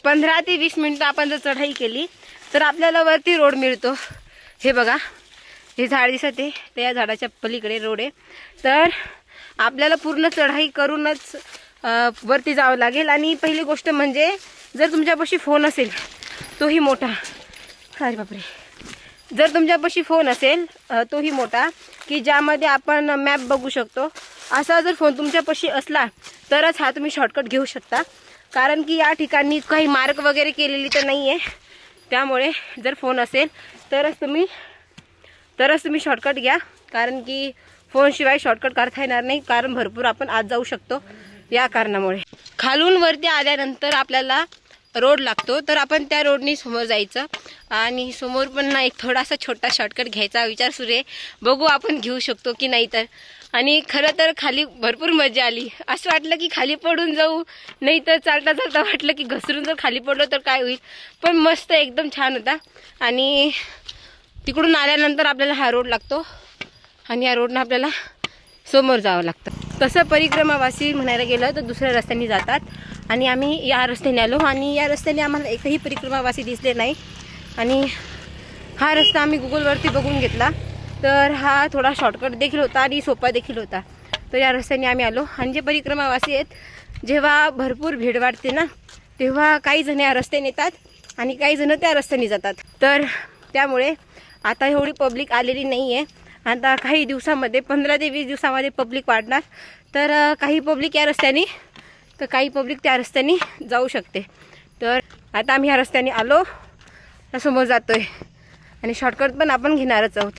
15 ते 20 मिनिटं आपण जर चढाई केली तर आपल्याला वरती रोड मिळतो। हे बघा, हे झाड दिसत आहे, त्या या झाडाच्या पलीकडे रोड आहे। तर आपल्याला पूर्ण चढाई करूनच वरती जावं लागेल। आणि पहिली गोष्ट म्हणजे जर तुमच्यापाशी फोन असेल तोही मोठा, अरे बापरे, जर तुमच्यापाशी फोन असेल तोही मोठा की ज्यामध्ये आपण मॅप बघू शकतो, असा जर फोन तुमच्यापाशी असला तरच हा तुम्ही शॉर्टकट घेऊ शकता। कारण की या ठिकाणी काही मार्क वगैरे केलेली तर नाही आहे, त्यामुळे जर फोन असेल तरच तुम्ही शॉर्टकट घ्या। कारण की फोनशिवाय शॉर्टकट काढता येणार नाही, कारण भरपूर आपण आत जाऊ शकतो। या कारणामुळे खालून वरती आल्यानंतर आपल्याला रोड लागतो, तर आपण त्या रोडनी समोर जायचं। आणि समोर पण ना एक थोडासा छोटा शॉर्टकट घ्यायचा विचार सुरू आहे, बघू आपण घेऊ शकतो की नाही तर। आणि खरं तर खाली भरपूर मजा आली, असं वाटलं की खाली पडून जाऊ, नाही तर चालता चालता वाटलं की घसरून जर खाली पडलो तर काय होईल। पण मस्त एकदम छान होता। आणि तिकडून आल्यानंतर आपल्याला हा रोड लागतो आणि या रोडनं आपल्याला समोर जावं लागतं। तसं परिक्रमावासी म्हणायला गेलं तर दुसऱ्या रस्त्याने जातात आणि आम्ही या रस्त्याने आलो आणि या रस्त्याने आम्हाला एकही परिक्रमावासी दिसले नाही। आणि हा रस्ता आम्ही गुगलवरती बघून घेतला, तर हा थोडा शॉर्टकट देखील होता आणि सोपा देखील होता। तर या रस्त्याने आम्ही आलो। आणि जे परिक्रमावासी आहेत, जेव्हा भरपूर भीड वाढते ना, तेव्हा काही जण या रस्त्याने येतात आणि काही जण त्या रस्त्याने जातात। तर त्यामुळे आता एवढी पब्लिक आलेली नाही आहे। आता काही दिवसामध्ये 15 ते 20 दिवसामध्ये पब्लिक वाढणार। तर काही पब्लिक या रस्त्याने तर काही पब्लिक त्या रस्त्याने जाऊ शकते। तर आता आम्ही ह्या रस्त्याने आलो, समोर जातोय आणि शॉर्टकट पण आपण घेणारच आहोत।